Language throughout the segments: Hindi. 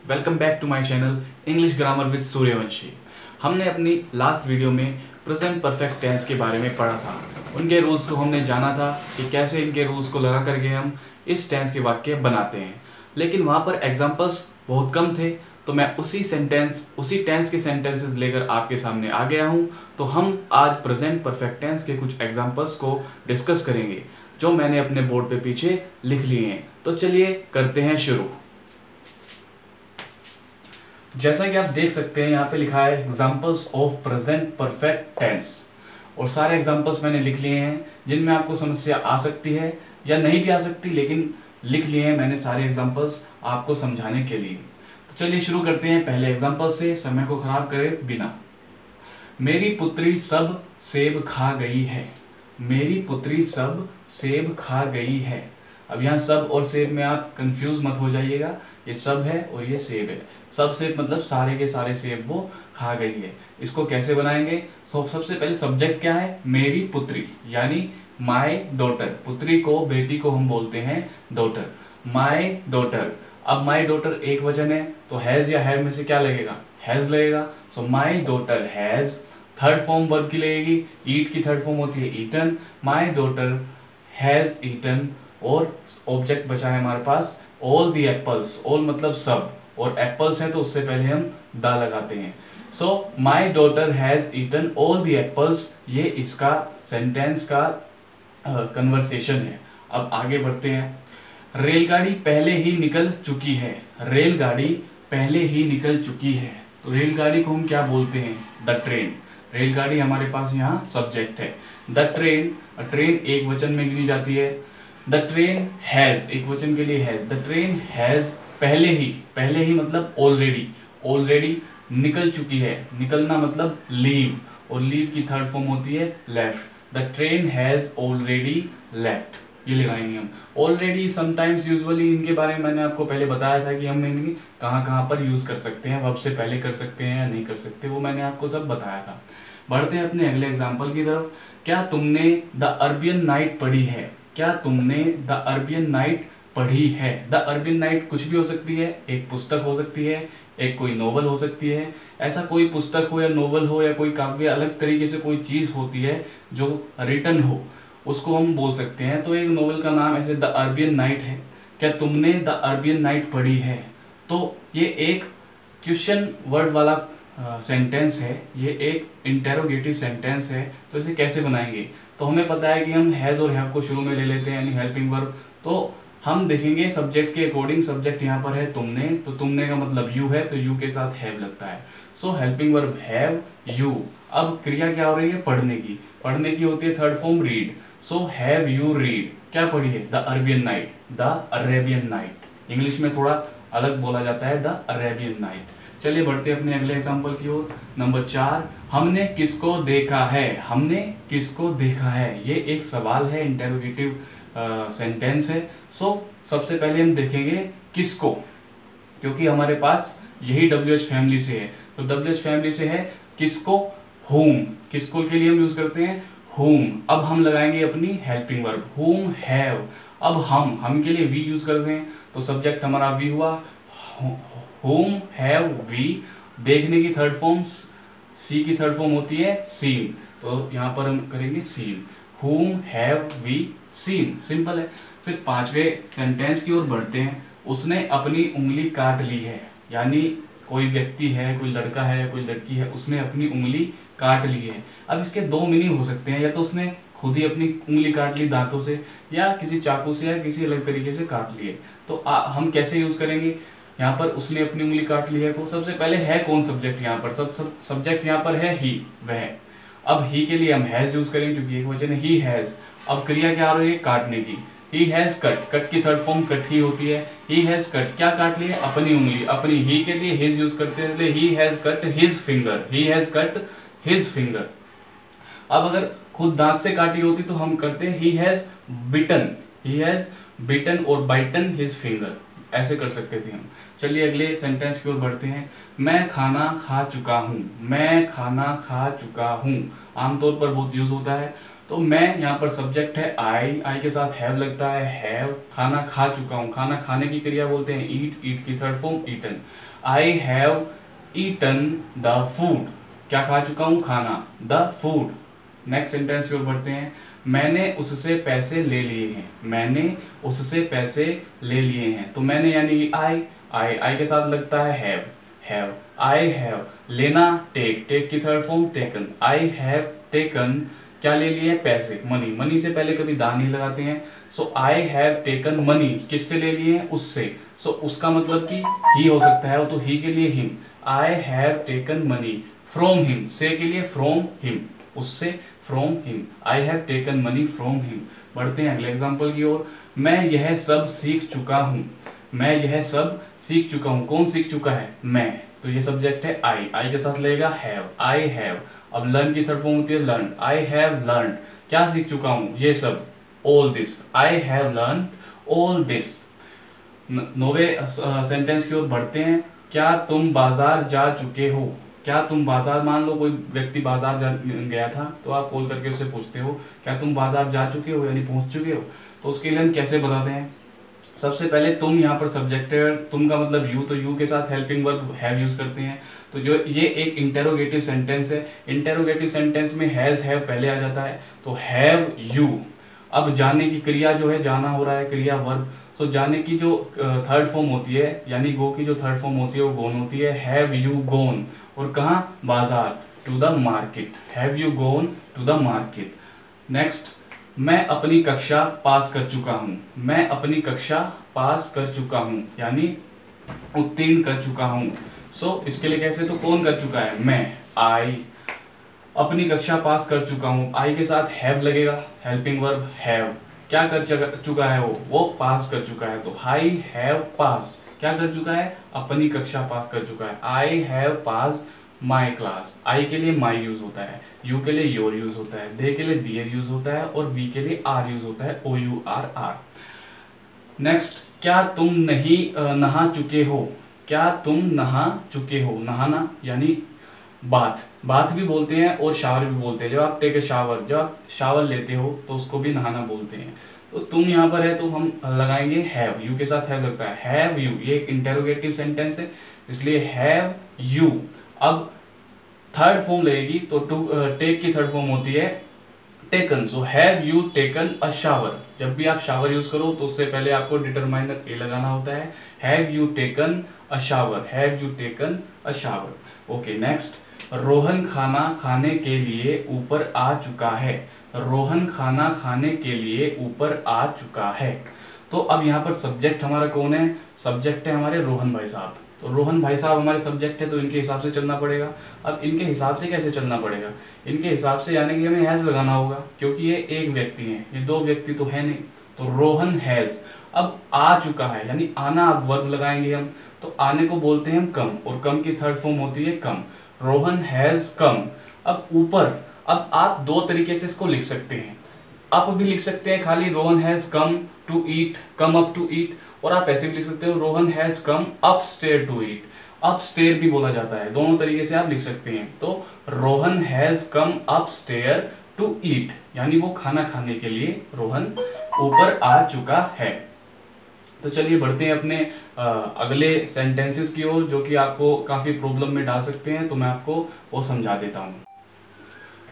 Welcome back to my channel English grammar with Suryavanshi. हमने अपनी लास्ट वीडियो में प्रेजेंट परफेक्ट टेंस के बारे में पढ़ा था। उनके रूल्स को हमने जाना था कि कैसे इनके रूल्स को लगा करके हम इस टेंस के वाक्य बनाते हैं, लेकिन वहाँ पर एग्जाम्पल्स बहुत कम थे, तो मैं उसी टेंस के सेंटेंसेस लेकर आपके सामने आ गया हूँ। तो हम आज प्रेजेंट परफेक्ट टेंस के कुछ एग्जाम्पल्स को डिस्कस करेंगे जो मैंने अपने बोर्ड पे पीछे लिख लिए हैं। तो चलिए करते हैं शुरू। जैसा कि आप देख सकते हैं, यहाँ पे लिखा है examples of present perfect tense, और सारे एग्जाम्पल्स मैंने लिख लिए हैं जिनमें आपको समस्या आ सकती है या नहीं भी आ सकती, लेकिन लिख लिए हैं मैंने सारे एग्जाम्पल्स आपको समझाने के लिए। तो चलिए शुरू करते हैं पहले एग्जाम्पल से, समय को खराब करे बिना। मेरी पुत्री सब सेब खा गई है। मेरी पुत्री सब सेब खा गई है। अब यहाँ सब और सेब में आप कंफ्यूज मत हो जाइएगा, ये सब है और ये सेब है। सब सेब मतलब सारे के सारे सेब वो खा गई है। इसको कैसे बनाएंगे? सबसे पहले सब्जेक्ट क्या है? मेरी पुत्री, यानी माय डॉटर। पुत्री को, बेटी को हम बोलते हैं डॉटर, माय डॉटर। अब माय डॉटर एक वचन है तो हैज या हैव में से क्या लगेगा? हैज लगेगा। So my daughter has, third form verb की लगेगी, ईट की थर्ड फॉर्म होती है eaten. My daughter has eaten, और ऑब्जेक्ट बचा है हमारे पास ऑल द एप्पल्स। ऑल मतलब सब, और एप्पल्स है तो उससे पहले हम द लगाते हैं। So my daughter has eaten all the apples, ये इसका सेंटेंस का कन्वर्सेशन है। अब आगे बढ़ते हैं। रेलगाड़ी पहले ही निकल चुकी है। रेलगाड़ी पहले ही निकल चुकी है, तो रेलगाड़ी को हम क्या बोलते हैं? The train. रेलगाड़ी हमारे पास यहाँ सब्जेक्ट है। द ट्रेन, ट्रेन एक वचन में गिनी जाती है। द ट्रेन हैज, एक वचन के लिए हैज। द ट्रेन हैज, पहले ही मतलब ऑलरेडी, ऑलरेडी निकल चुकी है। निकलना मतलब लीव, और लीव की थर्ड फॉर्म होती है left. The train has already left, ये लगाएंगे हम। ऑलरेडी, समटाइम्स, यूजुअली, इनके बारे में मैंने आपको पहले बताया था कि हम इनकी कहाँ पर यूज कर सकते हैं, वर्ब से पहले कर सकते हैं या नहीं कर सकते, वो मैंने आपको सब बताया था। बढ़ते हैं अपने अगले एग्जाम्पल की तरफ। क्या तुमने द अरबियन नाइट पढ़ी है? क्या तुमने द अरबियन नाइट पढ़ी है? द अरबियन नाइट कुछ भी हो सकती है, एक पुस्तक हो सकती है, एक कोई नोवेल हो सकती है। ऐसा कोई पुस्तक हो या नोवेल हो या कोई काव्य, अलग तरीके से कोई चीज होती है जो रिटन हो, उसको हम बोल सकते हैं। तो एक नोवेल का नाम ऐसे द अरबियन नाइट है। क्या तुमने द अरबियन नाइट पढ़ी है? तो ये एक क्वेश्चन वर्ड वाला सेंटेंस है, ये एक इंटेरोगेटिव सेंटेंस है। तो इसे कैसे बनाएंगे? तो हमें पता है कि हम हैज और हैव को शुरू में ले लेते हैं, यानी हेल्पिंग वर्ब। तो हम देखेंगे सब्जेक्ट के अकॉर्डिंग। सब्जेक्ट यहाँ पर है तुमने, तो तुमने का मतलब यू है, तो यू के साथ हैव लगता है। सो हेल्पिंग वर्ब हैव, यू। अब क्रिया क्या हो रही है? पढ़ने की। पढ़ने की होती है third form read. So have you read, क्या पढ़ी है? The Arabian night, the Arabian night. English में थोड़ा अलग बोला जाता है, द अरेबियन नाइट। चलिए बढ़ते हैं अपने अगले एग्जाम्पल की ओर। नंबर 4, हमने किसको देखा है? हमने किसको देखा है, ये एक सवाल है, इंटेरोगेटिव सेंटेंस है। सो सबसे पहले हम देखेंगे किसको, क्योंकि हमारे पास यही WH फैमिली से है। तो WH फैमिली से है किसको? whom। किसको के लिए हम यूज करते हैं? whom। अब हम लगाएंगे अपनी हेल्पिंग वर्ब whom have। अब हम के लिए वी यूज करते हैं, तो सब्जेक्ट हमारा वी हुआ, whom have we। देखने की थर्ड फॉर्म, सी की थर्ड फॉर्म होती है seen, तो यहाँ पर हम करेंगे seen। whom have we seen, simple है। फिर 5वें सेंटेंस की ओर बढ़ते हैं। उसने अपनी उंगली काट ली है, यानी कोई व्यक्ति है, कोई लड़का है, कोई लड़की है, उसने अपनी उंगली काट ली है। अब इसके दो मीनिंग हो सकते हैं, या तो उसने खुद ही अपनी उंगली काट ली दांतों से, या किसी चाकू से, या किसी अलग तरीके से काट लिए। तो हम कैसे यूज करेंगे? यहाँ पर उसने अपनी उंगली काट ली है को सबसे पहले है कौन सब्जेक्ट? यहाँ पर सब्जेक्ट यहाँ पर है ही, वह। अब ही के लिए हम हैज यूज करेंगे क्योंकि एक वचन है, ही हैज। अब क्रिया क्या आ रही है? काटने की। ही हैज कट, कट की थर्ड फॉर्म कट ही होती है। ही हैज कट, क्या काट लिया? अपनी उंगली। अपनी, ही के लिए हिज यूज करते हैं, इसलिए he has cut his finger. He has cut his finger. अब अगर खुद दांत से काटी होती तो हम करते हैं he has bitten. He has बिटन और बाइटन हिज फिंगर, ऐसे कर सकते थे हम। चलिए अगले सेंटेंस की ओर बढ़ते हैं। मैं खाना खा चुका हूँ। मैं खाना खा चुका हूँ आमतौर पर बहुत यूज होता है। तो मैं यहाँ पर सब्जेक्ट है आई के साथ हैव लगता है, हैव खाना खा चुका हूँ, खाना खाने की क्रिया बोलते हैं ईट, ईट की third form eaten, I have eaten the food, क्या खा चुका हूँ, खाना, द फूड। नेक्स्ट सेंटेंस की ओर बढ़ते हैं, मैंने उससे पैसे ले लिए हैं, मैंने उससे पैसे ले लिए हैं, तो मैंने यानी कि आई के साथ लगता है हैव, आई हैव लेना टेक, टेक की third form taken, I have taken क्या ले लिए पैसे, मनी, मनी से पहले कभी दा नहीं लगाते हैं, सो आई हैव टेकन मनी, किससे ले लिए हैं, उससे, सो उसका मतलब कि ही हो सकता है, तो ही के लिए him, I have taken money from him, से के लिए फ्रॉम हिम, उससे, from him, I have taken money from him. बढ़ते हैं अगले एग्जाम्पल की ओर, मैं यह सब सीख चुका हूँ, मैं यह सब सीख चुका हूँ, कौन सीख चुका है, मैं, तो ये सब्जेक्ट है आई के साथ लगेगा हैव, आई हैव। अब लर्न की थर्ड फॉर्म होती है लर्न, आई हैव लर्न, क्या सीख चुका हूँ, ये सब, all this, I have learn all this. नौवे सेंटेंस की ओर बढ़ते हैं, क्या तुम बाजार जा चुके हो, क्या तुम बाजार, मान लो कोई व्यक्ति बाजार गया था, तो आप कॉल करके उससे पूछते हो क्या तुम बाजार जा चुके हो, यानी पहुंच चुके हो, तो उसके लिए हम कैसे बताते हैं, सबसे पहले तुम यहाँ पर सब्जेक्ट है, तुम का मतलब यू, तो यू के साथ हेल्पिंग वर्ब हैव यूज करते हैं, तो जो ये एक इंटेरोगेटिव सेंटेंस है, इंटेरोगेटिव सेंटेंस में हैज हैव पहले आ जाता है, तो हैव यू। अब जाने की क्रिया जो है, जाना हो रहा है क्रिया वर्ब, सो जाने की जो थर्ड फॉर्म होती है, यानी गो की जो थर्ड फॉर्म होती है वो गोन होती है, हैव यू गोन, और कहाँ, बाजार, to the market, have you gone to the market. Next, मैं अपनी कक्षा पास कर चुका हूँ, मैं अपनी कक्षा पास कर चुका हूँ, यानी उत्तीर्ण कर चुका हूँ, सो इसके लिए कैसे, तो कौन कर चुका है, मैं, आई, अपनी कक्षा पास कर चुका हूँ, आई के साथ हैव लगेगा, हेल्पिंग वर्ब हैव, क्या कर चुका है वो पास कर चुका है, तो आई हैव पास, क्या कर चुका है, अपनी कक्षा पास कर चुका है, I have pass my class, आई के लिए माई यूज होता है, यू के लिए योर यूज होता है, दे के लिए दियर यूज होता है, और वी के लिए आर यूज होता है, ओ यू आर आर। नेक्स्ट, क्या तुम नहीं नहा चुके हो, क्या तुम नहा चुके हो, नहाना यानी बाथ, बाथ भी बोलते हैं और शावर भी बोलते हैं, जब आप टेक ए शावर, जब आप शावर लेते हो तो उसको भी नहाना बोलते हैं। तो तुम यहाँ पर है तो हम लगाएंगे हैव, यू के साथ हैव लगता है, हैव यू, ये एक इंटेरोगेटिव सेंटेंस है, इसलिए हैव यू। अब थर्ड फॉर्म लगेगी, तो टू टेक की थर्ड फॉर्म होती है taken, so have you taken a shower, जब भी आप शावर यूज करो तो उससे पहले आपको डिटरमाइनर ए लगाना होता है, have you taken a shower, have you taken a shower. Okay, next, Rohan खाना खाने के लिए ऊपर आ चुका है, रोहन खाना खाने के लिए ऊपर आ चुका है। तो अब यहाँ पर सब्जेक्ट हमारा कौन है, सब्जेक्ट है हमारे रोहन भाई साहब, तो रोहन भाई साहब हमारे सब्जेक्ट है, तो इनके हिसाब से चलना पड़ेगा। अब इनके हिसाब से कैसे चलना पड़ेगा, इनके हिसाब से यानी कि हमें हैज लगाना होगा, क्योंकि ये एक व्यक्ति है, ये दो व्यक्ति तो है नहीं, तो रोहन हैज। अब आ चुका है यानी आना, अब वर्ब लगाएंगे हम, तो आने को बोलते हैं हम कम, और कम की थर्ड फॉर्म होती है कम, रोहन हैज कम। अब ऊपर, अब आप दो तरीके से इसको लिख सकते हैं, अप भी लिख सकते हैं खाली, Rohan has come to eat, come up to eat, और आप ऐसे भी लिख सकते हो, Rohan has come upstair to eat, upstair भी बोला जाता है, दोनों तरीके से आप लिख सकते हैं। तो Rohan has come upstair to eat, यानी वो खाना खाने के लिए रोहन ऊपर आ चुका है। तो चलिए बढ़ते हैं अपने अगले सेंटेंसेस की ओर, जो कि आपको काफी प्रॉब्लम में डाल सकते हैं, तो मैं आपको वो समझा देता हूँ।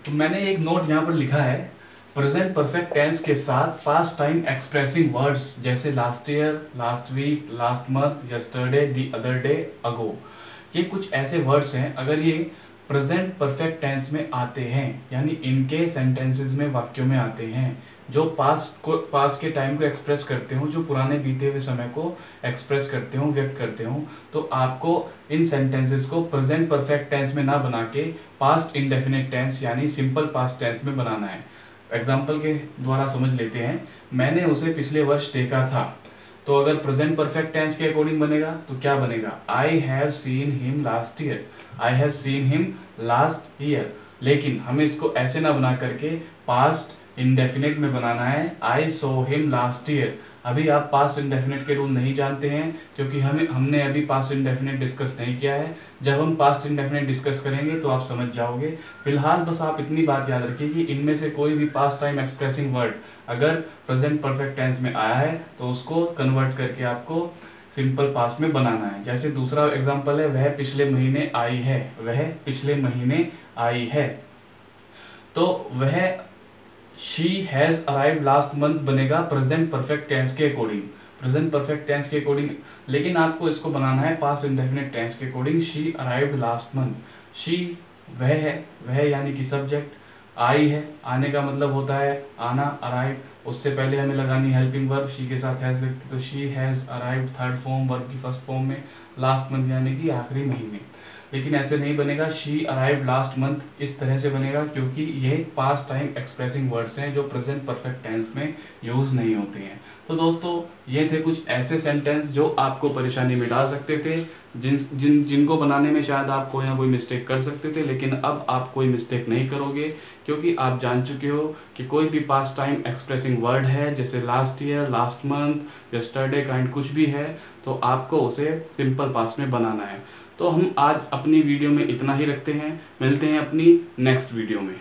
तो मैंने एक नोट यहाँ पर लिखा है, प्रेजेंट परफेक्ट टेंस के साथ पास्ट टाइम एक्सप्रेसिंग वर्ड्स जैसे last year, last week, last month, yesterday, the other day, ago, ये कुछ ऐसे वर्ड्स हैं, अगर ये प्रेजेंट परफेक्ट टेंस में आते हैं, यानी इनके सेंटेंसेस में, वाक्यों में आते हैं, जो पास्ट के टाइम को एक्सप्रेस करते हो, जो पुराने बीते हुए समय को एक्सप्रेस करते हो, व्यक्त करते हो, तो आपको इन सेंटेंसेस को प्रेजेंट परफेक्ट टेंस में ना बना के पास्ट इंडेफिनिट टेंस यानी सिंपल पास्ट टेंस में बनाना है। एग्जाम्पल के द्वारा समझ लेते हैं, मैंने उसे पिछले वर्ष देखा था, तो अगर प्रेजेंट परफेक्ट टेंस के अकॉर्डिंग बनेगा तो क्या बनेगा, I have seen him last year, I have seen him last year. लेकिन हमें इसको ऐसे ना बना करके पास्ट इंडेफिनिट में बनाना है, आई सो हिम लास्ट ईयर, अभी आप पास्ट इंडेफिनिट के रूल नहीं जानते हैं क्योंकि हमने अभी पास्ट इंडेफिनिट डिस्कस नहीं किया है। जब हम पास्ट इंडेफिनिट डिस्कस करेंगे तो आप समझ जाओगे। फिलहाल बस आप इतनी बात याद रखिए कि इनमें से कोई भी पास्ट टाइम एक्सप्रेसिंग वर्ड अगर प्रेजेंट परफेक्ट टेंस में आया है तो उसको कन्वर्ट करके आपको सिंपल पास्ट में बनाना है। जैसे दूसरा एग्जांपल है, वह पिछले महीने आई है। वह पिछले महीने आई है, तो वह she has arrived last month बनेगा प्रेजेंट परफेक्ट टेंस के अकॉर्डिंग, प्रेजेंट परफेक्ट टेंस के अकॉर्डिंग। लेकिन आपको इसको बनाना है पास्ट इंडेफिनिट टेंस के according. She arrived last month. She वह है, वह यानी कि सब्जेक्ट, आई है, आने का मतलब होता है आना, अराइव। उससे पहले हमें लगानी हेल्पिंग वर्ब, शी के साथ हैज लगती, तो she has arrived third form verb की फर्स्ट फॉर्म में, लास्ट मंथ यानी कि आखिरी महीने। लेकिन ऐसे नहीं बनेगा शी अराइव्ड लास्ट मंथ, इस तरह से बनेगा क्योंकि ये पास्ट टाइम एक्सप्रेसिंग वर्ड्स हैं जो प्रेजेंट परफेक्ट टेंस में यूज नहीं होते हैं। तो दोस्तों ये थे कुछ ऐसे सेंटेंस जो आपको परेशानी में डाल सकते थे, जिनको बनाने में शायद आप कोई ना कोई मिस्टेक कर सकते थे, लेकिन अब आप कोई मिस्टेक नहीं करोगे क्योंकि आप जान चुके हो कि कोई भी पास्ट टाइम एक्सप्रेसिंग वर्ड है जैसे last year, last month, yesterday kind कुछ भी है तो आपको उसे सिंपल पास्ट में बनाना है। तो हम आज अपनी वीडियो में इतना ही रखते हैं, मिलते हैं अपनी नेक्स्ट वीडियो में।